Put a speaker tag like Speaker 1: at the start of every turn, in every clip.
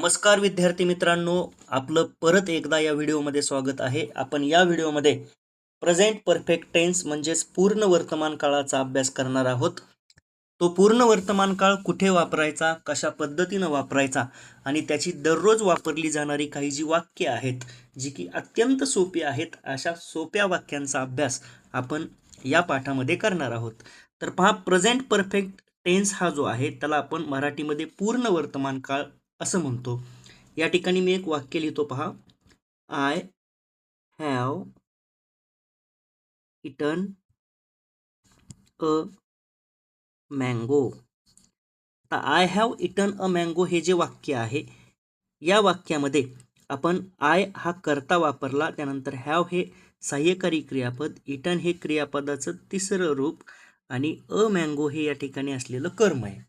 Speaker 1: नमस्कार विद्यार्थी मित्रांनो, आपलं परत एकदा या व्हिडिओमध्ये स्वागत आहे. आपण या व्हिडिओमध्ये प्रेझेंट परफेक्ट टेन्स म्हणजेच पूर्ण वर्तमान काळाचा अभ्यास करणार आहोत. तो पूर्ण वर्तमान काळ कुठे वापरायचा, कशा पद्धतीनं वापरायचा आणि त्याची दररोज वापरली जाणारी काही जी वाक्य आहेत, जी की अत्यंत सोपी आहेत, अशा सोप्या वाक्यांचा अभ्यास आपण या पाठामध्ये करणार आहोत. तर पहा, प्रेझेंट परफेक्ट टेन्स हा जो आहे त्याला आपण मराठीमध्ये पूर्ण वर्तमान काळ असं म्हणतो. या ठिकाणी मी एक वाक्य लिहितो पहा. I have eaten a mango. आता I have eaten a mango हे जे वाक्य आहे, या वाक्यामध्ये आपण आय हा कर्ता वापरला, त्यानंतर हॅव हे सहाय्यकारी क्रियापद, इटन हे क्रियापदाचं तिसरं रूप आणि अ मँगो हे या ठिकाणी असलेलं कर्म आहे.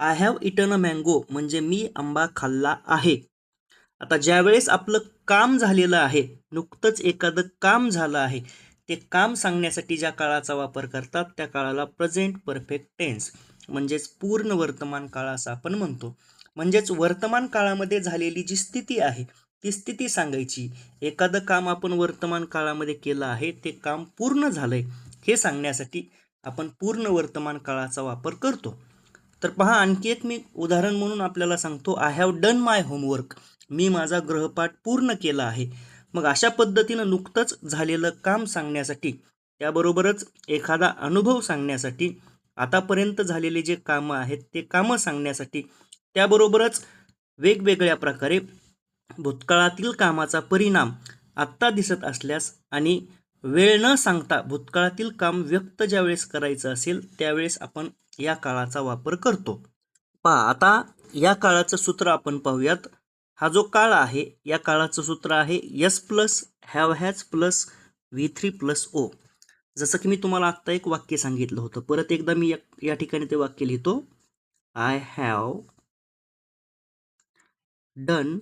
Speaker 1: I have eaten a mango म्हणजे मी आंबा खाल्ला आहे. आता ज्यावेळेस आपलं काम झालेलं आहे, नुकतंच एखादं काम झालं आहे, ते काम सांगण्यासाठी ज्या काळाचा वापर करतात त्या काळाला प्रेझेंट परफेक्ट टेन्स म्हणजेच पूर्ण वर्तमान काळ असं आपण म्हणतो. म्हणजेच वर्तमान काळामध्ये झालेली जी स्थिती आहे ती स्थिती सांगायची. एखादं काम आपण वर्तमान काळामध्ये केलं आहे, ते काम पूर्ण झालंय हे सांगण्यासाठी आपण पूर्ण वर्तमान काळाचा वापर करतो. तर पहा, आणखी एक मी उदाहरण म्हणून आपल्याला सांगतो. I have done my homework. मी माझा गृहपाठ पूर्ण केला आहे. मग अशा पद्धतीनं नुकतंच झालेलं काम सांगण्यासाठी, त्याबरोबरच एखादा अनुभव सांगण्यासाठी, आतापर्यंत झालेले जे कामं आहेत ते कामं सांगण्यासाठी, त्याबरोबरच वेगवेगळ्या प्रकारे भूतकाळातील कामाचा परिणाम आत्ता दिसत असल्यास आणि वेळ न सांगता भूतकाळातील काम व्यक्त ज्यावेळेस करायचं असेल त्यावेळेस आपण या काळाचा वापर करतो. पहा, आता या काळाचं सूत्र आपण पाहूयात. हा जो काळ आहे या काळाचं सूत्र आहे S plus have has plus V3 plus O. जसं की मी तुम्हाला आत्ता एक वाक्य सांगितलं होतं, परत एकदा मी या ठिकाणी ते वाक्य लिहितो. I have done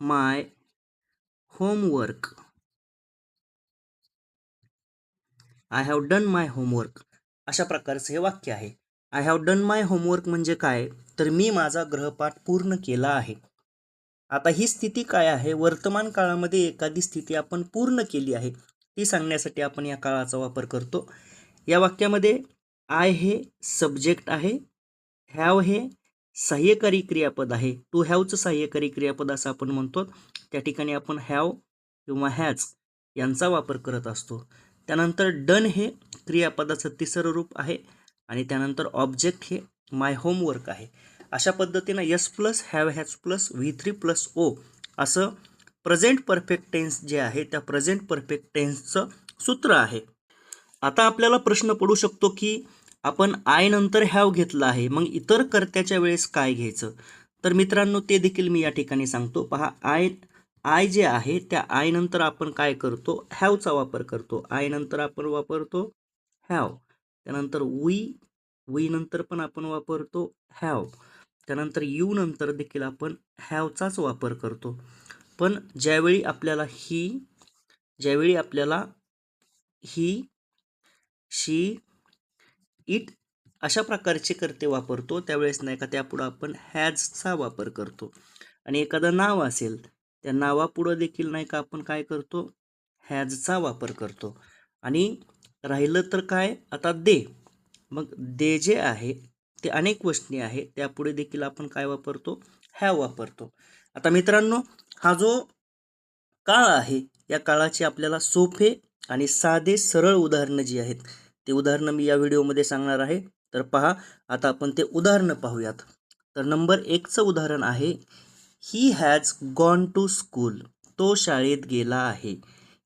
Speaker 1: my homework. I have done my homework अशा प्रकारचं हे वाक्य आहे. I have done my homework म्हणजे काय, तर मी माझा गृहपाठ पूर्ण केला आहे. आता ही स्थिती काय आहे, वर्तमान काळामध्ये एखादी स्थिती आपण पूर्ण केली आहे ती सांगण्यासाठी आपण या काळाचा वापर करतो. या वाक्यामध्ये आय हे सब्जेक्ट आहे, हॅव हे सहाय्यकारी क्रियापद आहे. टू हॅवचं सहाय्यकारी क्रियापद असं आपण म्हणतो. त्या ठिकाणी आपण हॅव किंवा हॅज यांचा वापर करत असतो. त्यानंतर डन हे क्रियापदाचं तिसरं रूप आहे आणि त्यानंतर ऑब्जेक्ट हे माय होमवर्क आहे. अशा पद्धतीनं S plus have has plus V3 plus O असं प्रेझेंट परफेक्ट टेन्स जे आहे त्या प्रेझेंट परफेक्ट टेन्सचं सूत्र आहे. आता आपल्याला प्रश्न पडू शकतो की आपण आय नंतर हॅव घेतला आहे, मग इतर कर्त्याच्या वेळेस काय घ्यायचं. तर मित्रांनो, ते देखील मी या ठिकाणी सांगतो. पहा, आय आय जे आहे त्या आय नंतर आपण काय करतो, हॅवचा वापर करतो. आय नंतर आपण वापरतो हॅव. त्यानंतर वी नंतर पण आपण वापरतो हॅव. त्यानंतर यू नंतर देखील आपण हॅवचाच वापर करतो. पण ज्यावेळी आपल्याला ही शी इट अशा प्रकारचे कर्ते वापरतो त्यावेळेस नाही का त्यापुढं आपण हॅजचा वापर करतो. आणि एखादं नाव असेल त्या नावापुढं देखील नाही का आपण काय करतो, हॅजचा वापर करतो. आणि राहिलं तर काय, आता दे. मग दे जे आहे ते अनेक वचनी आहे, त्यापुढे देखील आपण काय वापरतो, हॅव वापरतो. आता मित्रांनो, हा जो काळ आहे या काळाचे आपल्याला सोपे आणि साधे सरळ उदाहरणं जी आहेत ते उदाहरणं मी या व्हिडिओमध्ये सांगणार आहे. तर पहा, आता आपण ते उदाहरणं पाहूयात. तर नंबर 1चं उदाहरण आहे, he has gone to school. तो शाळेत गेला आहे.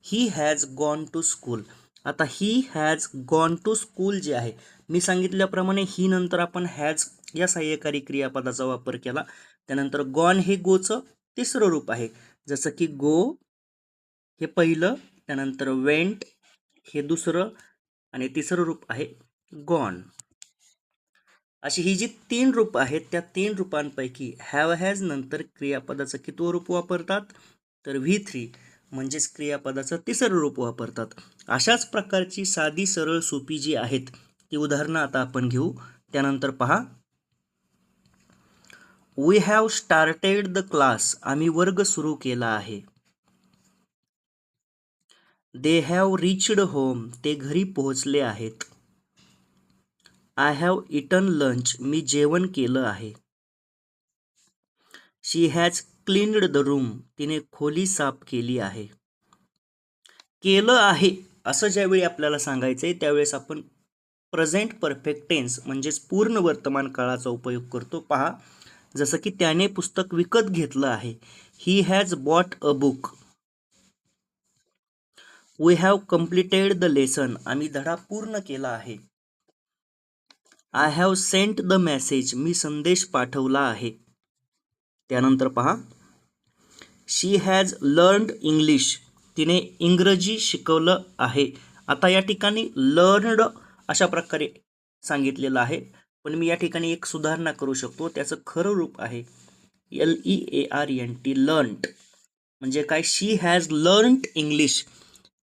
Speaker 1: He has gone to school. आता he has gone to school जे आहे, मी सांगितल्याप्रमाणे ही नंतर आपण हॅज या सहाय्यकारी क्रियापदाचा वापर केला. त्यानंतर गॉन हे गोचं तिसरं रूप आहे. जसं की गो हे पहिलं, त्यानंतर वेंट हे दुसरं आणि तिसरं रूप आहे गॉन. अशी ही जी 3 रूप आहेत त्या 3 रूपांपैकी हॅव हॅज नंतर क्रियापदाचं कितवं रूप वापरतात, तर V3 म्हणजेच क्रियापदाचं तिसरं रूप वापरतात. अशाच प्रकारची साधी सरळ सोपी जी आहेत ती उदाहरणं आता आपण घेऊ. त्यानंतर पहा, we have started the class. आम्ही वर्ग सुरू केला आहे. They have reached home. ते घरी पोहोचले आहेत. I have eaten lunch. मी जेवण केलं आहे. She has cleaned the room. तिने खोली साफ केली आहे. केलं आहे असं ज्यावेळी आपल्याला सांगायचं आहे त्यावेळेस आपण प्रेझेंट परफेक्ट टेन्स म्हणजेच पूर्ण वर्तमान काळाचा उपयोग करतो. पहा, जसं की त्याने पुस्तक विकत घेतलं आहे. He has bought a book. We have completed the lesson. आम्ही धडा पूर्ण केला आहे. I have sent the message. मी संदेश पाठवला आहे. त्यानंतर पहा, शी हॅज लर्न्ड इंग्लिश. तिने इंग्रजी शिकवलं आहे. आता या ठिकाणी लर्नड अशा प्रकारे सांगितलेलं आहे, पण मी या ठिकाणी एक सुधारणा करू शकतो. त्याचं खरं रूप आहे LEARNT, लर्न्ड. म्हणजे काय? She has learnt English.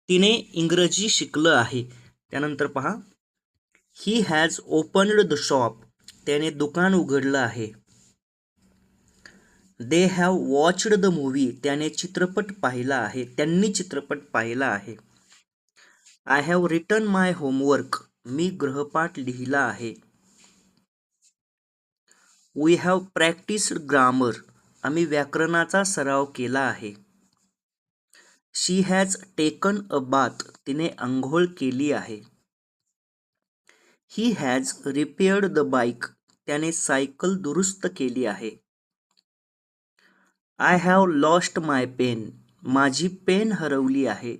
Speaker 1: तिने इंग्रजी शिकलं आहे. त्यानंतर पहा, he has opened the shop. त्याने दुकान उघडलं आहे. They have watched the movie. त्याने चित्रपट पाहिला आहे. त्यांनी चित्रपट पाहिला आहे. I have written my homework. मी गृहपाठ लिहिला आहे. We have practised grammar. आम्ही व्याकरणाचा सराव केला आहे. She has taken a bath. तिने अंघोळ केली आहे. He has repaired the bike. त्याने सायकल दुरुस्त केली आहे. I have lost my pen. माझी पेन हरवली आहे.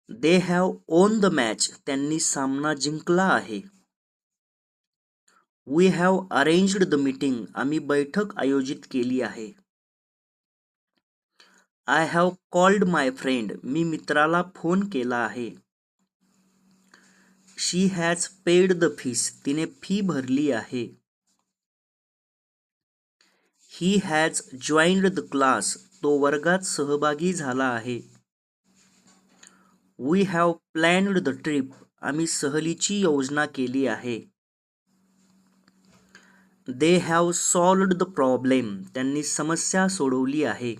Speaker 1: They have won the match. त्यांनी सामना जिंकला आहे. We have arranged the meeting. आम्ही बैठक आयोजित केली आहे. I have called my friend. मी मित्राला फोन केला आहे. She has paid the fees. तिने फी भरली आहे. He has joined the class. तो वर्गात सहभागी झाला आहे. We have planned the trip. आम्ही सहलीची योजना केली आहे. They have solved the problem. त्यांनी समस्या सोडवली आहे.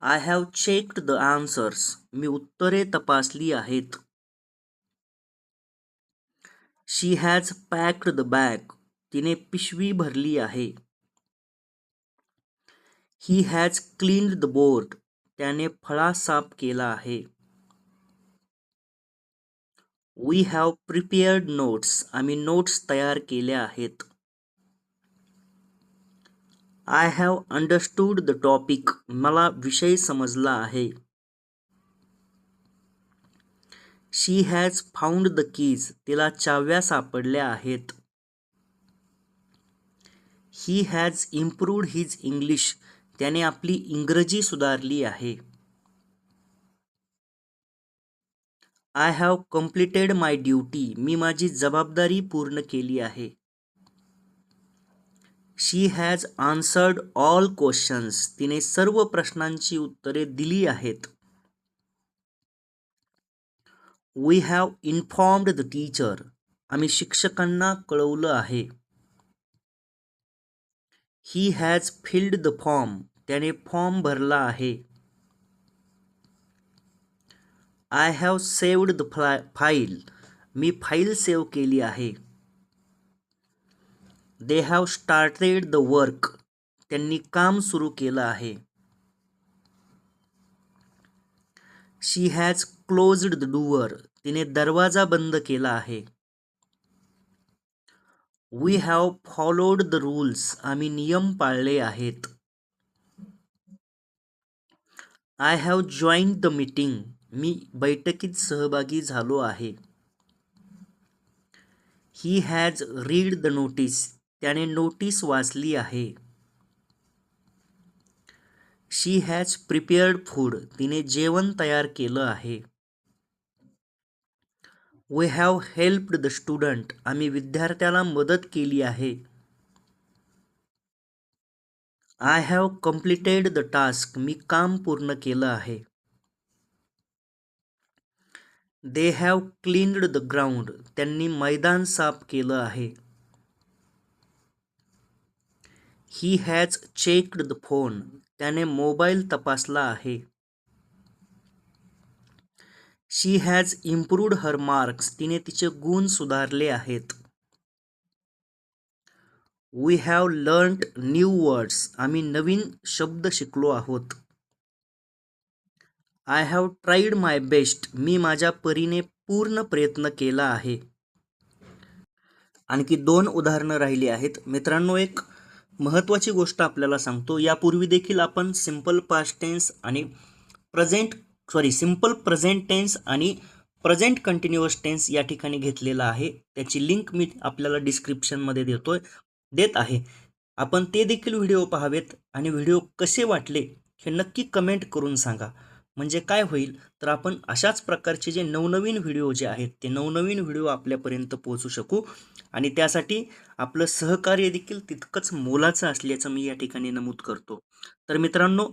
Speaker 1: I have checked the answers. मी उत्तरे तपासली आहेत. She has packed the bag. तिने पिशवी भरली आहे. He has cleaned the board. त्याने फळा साफ केला आहे. We have prepared notes. आम्ही नोट्स तयार केल्या आहेत. I have understood the topic. मला विषय समजला आहे. She has found the keys. तिला चाव्या सापडल्या आहेत. He has improved his English. त्याने आपली इंग्रजी सुधारली आहे. I have completed my duty. मी माझी जबाबदारी पूर्ण केली आहे. She has answered all questions. तिने सर्व प्रश्नांची उत्तरे दिली आहेत. We have informed the teacher. आम्ही शिक्षकांना कळवलं आहे. He has filled the form. त्याने फॉर्म भरला आहे. I have saved the file. मी फाईल सेव्ह केली आहे. They have started the work. त्यांनी काम सुरू केलं आहे. She has closed the door. तिने दरवाजा बंद केला आहे. We have followed the rules. आम्ही नियम पाळले आहेत. I have joined the meeting. मी बैठकीत सहभागी झालो आहे. He has read the notice. त्याने नोटीस वाचली आहे. She has prepared food. तिने जेवण तयार केलं आहे. We have helped the student. आम्ही विद्यार्थ्याला मदत केली आहे. I have completed the task. मी काम पूर्ण केलं आहे. They have cleaned the ground. त्यांनी मैदान साफ केलं आहे. He has checked the phone. त्याने मोबाईल तपासला आहे. She has improved her marks. तिने तिचे गुण सुधारले आहेत. We have learnt new words. आम्ही नवीन शब्द शिकलो आहोत. I have tried my best. मी माझ्या परीने पूर्ण प्रयत्न केला आहे. आणखी 2 उदाहरणं राहिली आहेत. मित्रांनो, एक महत्त्वाची गोष्ट आपल्याला सांगतो. यापूर्वी देखील आपण सिंपल पास्ट टेन्स आणि सिंपल प्रेझेंट टेन्स आणि प्रेझेंट कंटिन्युअस टेन्स या ठिकाणी घेतलेला आहे. त्याची लिंक मी आपल्याला डिस्क्रिप्शनमध्ये देत आहे. आपण ते देखील व्हिडिओ पाहावेत आणि व्हिडिओ कसे वाटले हे नक्की कमेंट करून सांगा. म्हणजे काय होईल, तर आपण अशाच प्रकारचे जे नवनवीन व्हिडिओ जे आहेत ते नवनवीन व्हिडिओ आपल्यापर्यंत पोहोचू शकू आणि त्यासाठी आपलं सहकार्य देखील तितकंच मोलाचं असल्याचं मी या ठिकाणी नमूद करतो. तर मित्रांनो,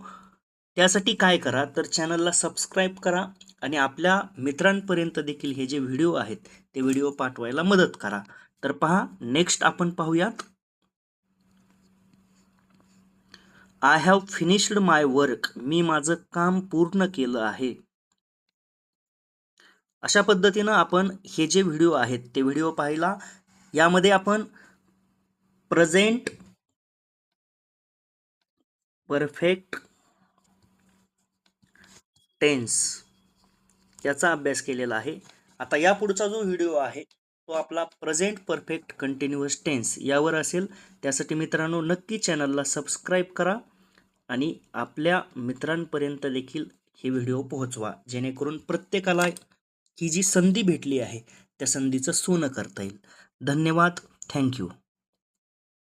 Speaker 1: त्यासाठी काय करा, तर चॅनलला सबस्क्राईब करा आणि आपल्या मित्रांपर्यंत देखील हे जे व्हिडिओ आहेत ते व्हिडिओ पाठवायला मदत करा. तर पहा, नेक्स्ट आपण पाहूयात. I have finished my work. मी माझं काम पूर्ण केलं आहे. अशा पद्धतीनं आपण हे जे व्हिडिओ आहेत ते व्हिडिओ पाहिला. यामध्ये आपण प्रेझेंट परफेक्ट टेन्स याचा अभ्यास केलेला आहे. आता या पुढचा जो व्हिडिओ आहे तो आपला प्रेझेंट परफेक्ट कंटिन्युअस टेन्स यावर असेल. त्यासाठी मित्रांनो, नक्की चॅनलला सबस्क्राईब करा आणि आपल्या मित्रांपर्यंत देखील हे व्हिडिओ पोहोचवा, जेणेकरून प्रत्येकाला ही जी संधी भेटली आहे त्या संधीचं सोनं करता येईल. धन्यवाद. थँक्यू.